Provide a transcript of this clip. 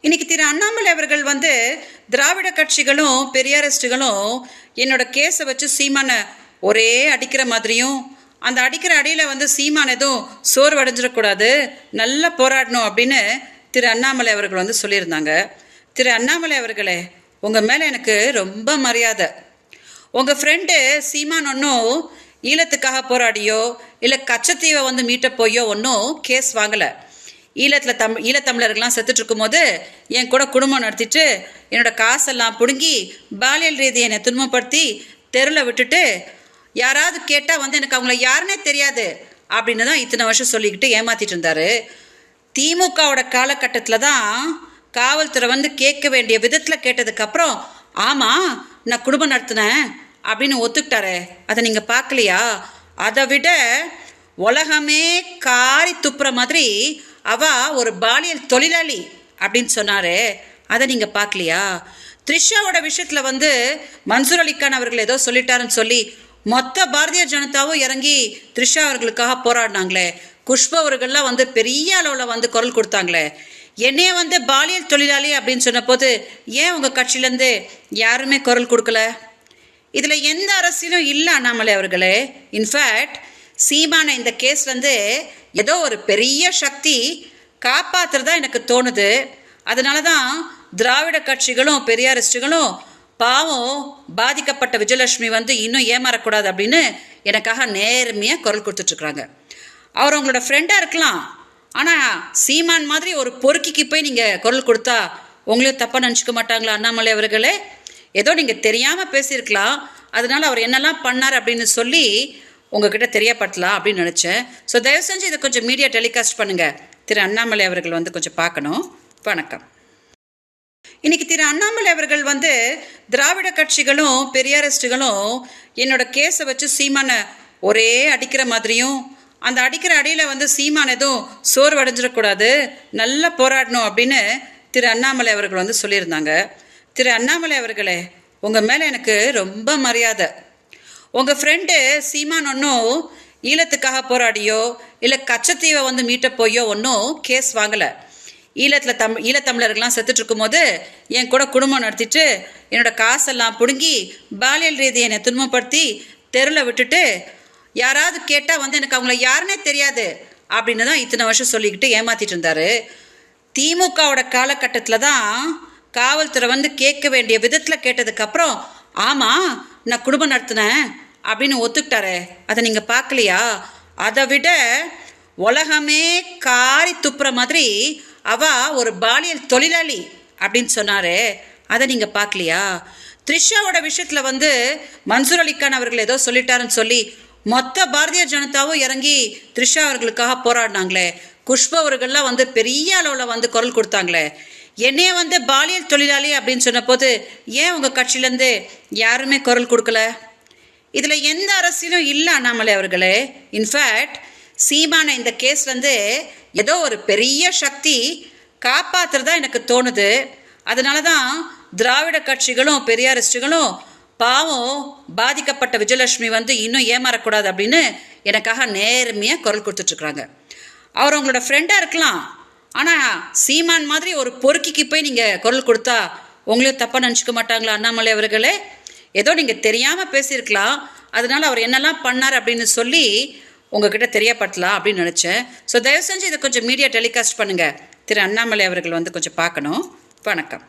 இன்னைக்கு திரு அண்ணாமலை அவர்கள் திராவிட கட்சிகளும் பெரியாரிஸ்டுகளும் என்னோட கேஸை வச்சு சீமான ஒரே அடிக்கிற மாதிரியும், அந்த அடிக்கிற அடியில் சீமான் எதுவும் சோர்வடைஞ்சிடக்கூடாது, நல்லா போராடணும் அப்படின்னு திரு அண்ணாமலை அவர்கள் சொல்லியிருந்தாங்க. திரு அண்ணாமலை அவர்களே, உங்கள் மேலே எனக்கு ரொம்ப மரியாதை. உங்கள் ஃப்ரெண்டு சீமான் ஒன்றும் ஈழத்துக்காக போராடியோ இல்லை கச்சத்தீவை மீட்ட போயோ ஒன்றும் கேஸ் வாங்கலை. ஈழத்தமிழர்கள்லாம் செத்துட்டு இருக்கும்போது என் கூட குடும்பம் நடத்திட்டு என்னோடய காசெல்லாம் பிடுங்கி பாலியல் ரீதியை என்னை துன்பப்படுத்தி தெருவில் விட்டுட்டு யாராவது கேட்டால் எனக்கு அவங்கள யாருன்னே தெரியாது அப்படின்னு தான் இத்தனை வருஷம் சொல்லிக்கிட்டு ஏமாற்றிட்டு இருந்தார். திமுகவோட காலகட்டத்தில் தான் காவல்துறை கேட்க வேண்டிய விதத்தில் கேட்டதுக்கப்புறம் ஆமாம் நான் குடும்பம் நடத்தினேன் அப்படின்னு ஒத்துக்கிட்டாரு. அதை நீங்கள் பார்க்கலையா? அதை விட உலகமே காரி துப்புற மாதிரி அவ ஒரு பாலியல் தொழிலாளி அப்படின்னு சொன்னாரு. அதை நீங்கள் பார்க்கலையா? த்ரிஷாவோட விஷயத்தில் மன்சூர் அலிகான் அவர்கள் ஏதோ சொல்லிட்டாருன்னு சொல்லி மொத்த பாரதிய ஜனதாவும் இறங்கி த்ரிஷா அவர்களுக்காக போராடினாங்களே. குஷ்பு அவர்கள்லாம் பெரிய அளவில் குரல் கொடுத்தாங்களே. என்னையே பாலியல் தொழிலாளி அப்படின்னு சொன்ன போது ஏன் உங்கள் கட்சியிலேருந்து யாருமே குரல் கொடுக்கல? இதில் எந்த அரசியலும் இல்லை அண்ணாமலை அவர்களே. இன்ஃபேக்ட் சீமான இந்த கேஸ்லேருந்து ஏதோ ஒரு பெரிய சக்தி காப்பாற்றுறதா எனக்கு தோணுது. அதனால தான் திராவிட கட்சிகளும் பெரியாரிஸ்டுகளும் பாவம் பாதிக்கப்பட்ட விஜயலட்சுமி இன்னும் ஏமாறக்கூடாது அப்படின்னு எனக்காக நேர்மையாக குரல் கொடுத்துட்ருக்குறாங்க. அவர் உங்களோட ஃப்ரெண்டாக இருக்கலாம், ஆனால் சீமான் மாதிரி ஒரு பொறுக்கிக்கு போய் நீங்கள் குரல் கொடுத்தா உங்களையும் தப்பாக நினச்சிக்க மாட்டாங்களா அண்ணாமலை அவர்களே? ஏதோ நீங்கள் தெரியாமல் பேசியிருக்கலாம், அதனால் அவர் என்னெல்லாம் பண்ணார் அப்படின்னு சொல்லி உங்ககிட்ட தெரியப்படுத்தலாம் அப்படின்னு நினச்சேன். ஸோ தயவு செஞ்சு இதை கொஞ்சம் மீடியா டெலிகாஸ்ட் பண்ணுங்கள். திரு அண்ணாமலை அவர்கள் கொஞ்சம் பார்க்கணும். வணக்கம். இன்னைக்கு திரு அண்ணாமலை அவர்கள் திராவிட கட்சிகளும் பெரியாரிஸ்டுகளும் என்னோட கேஸை வச்சு சீமான ஒரே அடிக்கிற மாதிரியும், அந்த அடிக்கிற அடியில் சீமான் எதுவும் சோர்வடைஞ்சிடக்கூடாது, நல்லா போராடணும் அப்படின்னு திரு அண்ணாமலை அவர்கள் சொல்லியிருந்தாங்க. திரு அண்ணாமலை அவர்களே, உங்கள் மேலே எனக்கு ரொம்ப மரியாதை. உங்கள் ஃப்ரெண்டு சீமான் ஒன்றும் ஈழத்துக்காக போராடியோ இல்லை கச்சத்தீவை மீட்ட போயோ ஒன்றும் கேஸ் வாங்கலை. ஈழத்தமிழர்கள்லாம் செத்துட்டு இருக்கும்போது என் கூட குடும்பம் நடத்திட்டு என்னோடய காசெல்லாம் பிடுங்கி பாலியல் ரீதியை என்னை துன்பப்படுத்தி தெருவில் விட்டுட்டு யாராவது கேட்டால் எனக்கு அவங்கள யாருன்னே தெரியாது அப்படின்னு தான் இத்தனை வருஷம் சொல்லிக்கிட்டு ஏமாற்றிட்டு இருந்தார். திமுகவோட காலகட்டத்தில் தான் காவல்துறை கேட்க வேண்டிய விதத்தில் கேட்டதுக்கப்புறம் ஆமாம் நான் குடும்பம் நடத்தினேன் அப்படின்னு ஒத்துக்கிட்டாரு. அதை நீங்கள் பார்க்கலையா? அதை விட உலகமே காரி துப்புற மாதிரி அவ ஒரு பாலியல் தொழிலாளி அப்படின்னு சொன்னாரு. அதை நீங்கள் பார்க்கலையா? த்ரிஷாவோட விஷயத்தில் மன்சூர் அலிகான் அவர்கள் ஏதோ சொல்லிட்டாருன்னு சொல்லி மொத்த பாரதிய ஜனதாவும் இறங்கி த்ரிஷா அவர்களுக்காக போராடினாங்களே. குஷ்பு அவர்கள்லாம் பெரிய அளவில் குரல் கொடுத்தாங்களே. என்னையே பாலியல் தொழிலாளி அப்படின்னு சொன்ன போது ஏன் உங்கள் கட்சியிலேருந்து யாருமே குரல் கொடுக்கல? இதில் எந்த அரசியலும் இல்லை அண்ணாமலை அவர்களே. இன்ஃபேக்ட் சீமான இந்த கேஸ்லேருந்து ஏதோ ஒரு பெரிய சக்தி காப்பாற்றுறதா எனக்கு தோணுது. அதனால தான் திராவிட கட்சிகளும் பெரியாரிஸ்டுகளும் பாவம் பாதிக்கப்பட்ட விஜயலட்சுமி இன்னும் ஏமாறக்கூடாது அப்படின்னு எனக்காக நேர்மையாக குரல் கொடுத்துட்ருக்குறாங்க. அவர் உங்களோட ஃப்ரெண்டாக இருக்கலாம், ஆனால் சீமான் மாதிரி ஒரு பொறுக்கிக்கு போய் நீங்கள் குரல் கொடுத்தா உங்களையும் தப்பாக நினச்சிக்க மாட்டாங்களா அண்ணாமலை அவர்களே? ஏதோ நீங்கள் தெரியாமல் பேசியிருக்கலாம், அதனால் அவர் என்னெல்லாம் பண்ணார் அப்படின்னு சொல்லி உங்ககிட்ட தெரியப்படுத்தலாம் அப்படின்னு நினச்சேன். ஸோ தயவு செஞ்சு இதை கொஞ்சம் மீடியா டெலிகாஸ்ட் பண்ணுங்கள். திரு அண்ணாமலை அவர்கள் கொஞ்சம் பார்க்கணும். வணக்கம்.